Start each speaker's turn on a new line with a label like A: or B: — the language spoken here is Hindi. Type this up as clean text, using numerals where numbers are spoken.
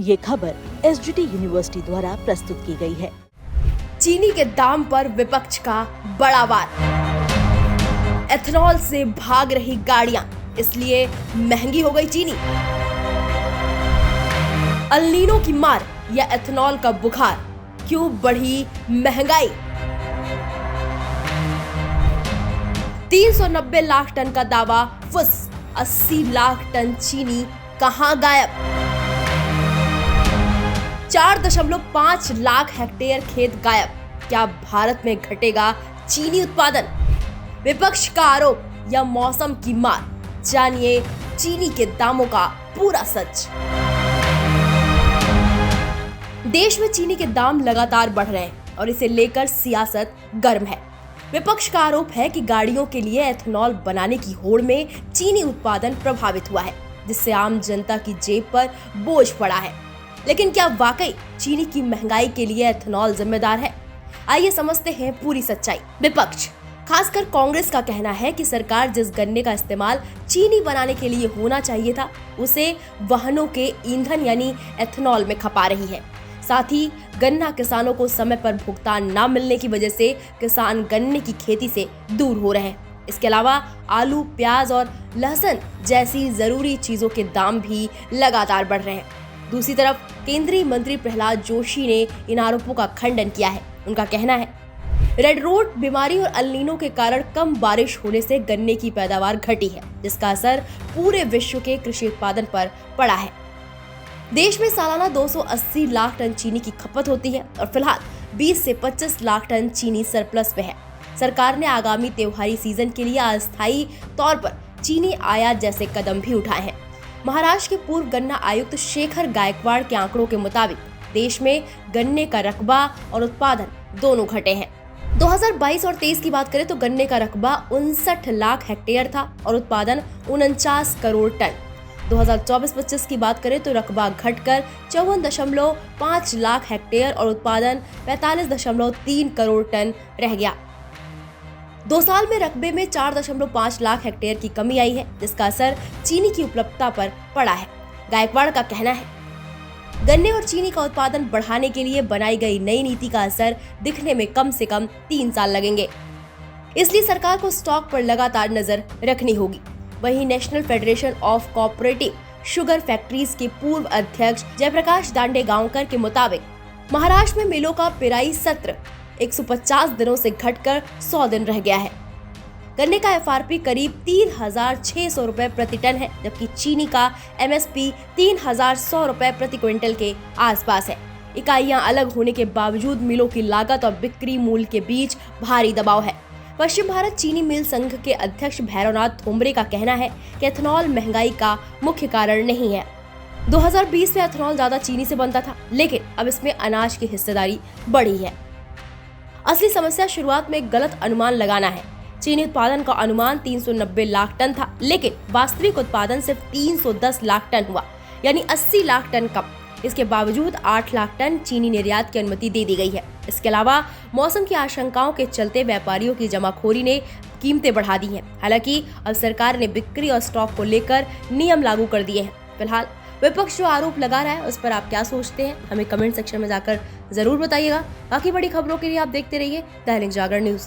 A: ये खबर एसजीटी यूनिवर्सिटी द्वारा प्रस्तुत की गई है।
B: चीनी के दाम पर विपक्ष का बड़ा वार। एथेनॉल से भाग रही गाड़ियां, इसलिए महंगी हो गई चीनी। अल नीनो की मार या एथेनॉल का बुखार, क्यों बढ़ी महंगाई। 390 लाख टन का दावा फुस, 80 लाख टन चीनी कहां गायब। 4.5 लाख हेक्टेयर खेत गायब, क्या भारत में घटेगा चीनी उत्पादन। विपक्ष का आरोप या मौसम की मार, जानिए चीनी के दामों का पूरा सच। देश में चीनी के दाम लगातार बढ़ रहे हैं और इसे लेकर सियासत गर्म है। विपक्ष का आरोप है कि गाड़ियों के लिए एथेनॉल बनाने की होड़ में चीनी उत्पादन प्रभावित हुआ है, जिससे आम जनता की जेब पर बोझ पड़ा है। लेकिन क्या वाकई चीनी की महंगाई के लिए एथेनॉल जिम्मेदार है? आइए समझते हैं पूरी सच्चाई। विपक्ष, खासकर कांग्रेस का कहना है कि सरकार जिस गन्ने का इस्तेमाल चीनी बनाने के लिए होना चाहिए था, उसे वाहनों के ईंधन यानी एथेनॉल में खपा रही है। साथ ही गन्ना किसानों को समय पर भुगतान न मिलने की वजह से किसान गन्ने की खेती से दूर हो रहे हैं। इसके अलावा आलू, प्याज और लहसुन जैसी जरूरी चीजों के दाम भी लगातार बढ़ रहे हैं। दूसरी तरफ केंद्रीय मंत्री प्रहलाद जोशी ने इन आरोपों का खंडन किया है। उनका कहना है, रेड रोट बीमारी और अल नीनो के कारण कम बारिश होने से गन्ने की पैदावार घटी है, जिसका असर पूरे विश्व के कृषि उत्पादन पर पड़ा है। देश में सालाना 280 लाख टन चीनी की खपत होती है और फिलहाल 20 से 25 लाख टन चीनी सरप्लस में है। सरकार ने आगामी त्योहारी सीजन के लिए अस्थायी तौर पर चीनी आयात जैसे कदम भी उठाए हैं। महाराष्ट्र के पूर्व गन्ना आयुक्त शेखर गायकवाड़ के आंकड़ों के मुताबिक देश में गन्ने का रकबा और उत्पादन दोनों घटे हैं। 2022 और 23 की बात करें तो गन्ने का रकबा 59 लाख हेक्टेयर था और उत्पादन 49 करोड़ टन। 2024-25 की बात करें तो रकबा घटकर 54.5 लाख हेक्टेयर और उत्पादन 45.3 करोड़ टन रह गया। 2 साल में रकबे में 4.5 लाख हेक्टेयर की कमी आई है, जिसका असर चीनी की उपलब्धता पर पड़ा है। गायकवाड़ का कहना है, गन्ने और चीनी का उत्पादन बढ़ाने के लिए बनाई गई नई नीति का असर दिखने में कम से कम 3 साल लगेंगे। इसलिए सरकार को स्टॉक पर लगातार नजर रखनी होगी। वहीं national federation of cooperative sugar factories के पूर्व अध्यक्ष जयप्रकाश दांडेगांवकर के मुताबिक महाराष्ट्र में मिलों का पेराई सत्र 150 दिनों से घटकर 100 दिन रह गया है। गन्ने का एफआरपी करीब 3,600 रुपए प्रति टन है, जबकि चीनी का एमएसपी 3,100 रुपए प्रति क्विंटल के आसपास है। इकाइयां अलग होने के बावजूद मिलों की लागत और बिक्री मूल्य के बीच भारी दबाव है। पश्चिम भारत चीनी मिल संघ के अध्यक्ष भैरवनाथ थोम्बरे का कहना है कि एथेनॉल महंगाई का मुख्य कारण नहीं है। 2020 में एथेनॉल ज्यादा चीनी से बनता था, लेकिन अब इसमें अनाज की हिस्सेदारी बढ़ी है। असली समस्या शुरुआत में गलत अनुमान लगाना है। चीनी उत्पादन का अनुमान 390 लाख टन था, लेकिन वास्तविक उत्पादन सिर्फ 310 लाख टन हुआ, यानी 80 लाख टन कम। इसके बावजूद 8 लाख टन चीनी निर्यात की अनुमति दे दी गई है। इसके अलावा मौसम की आशंकाओं के चलते व्यापारियों की जमाखोरी ने कीमतें बढ़ा दी हैं। हालांकि अब सरकार ने बिक्री और स्टॉक को लेकर नियम लागू कर दिए हैं। फिलहाल विपक्ष जो आरोप लगा रहा है, उस पर आप क्या सोचते हैं, हमें कमेंट सेक्शन में जाकर जरूर बताइएगा। बाकी बड़ी खबरों के लिए आप देखते रहिए दैनिक जागरण न्यूज।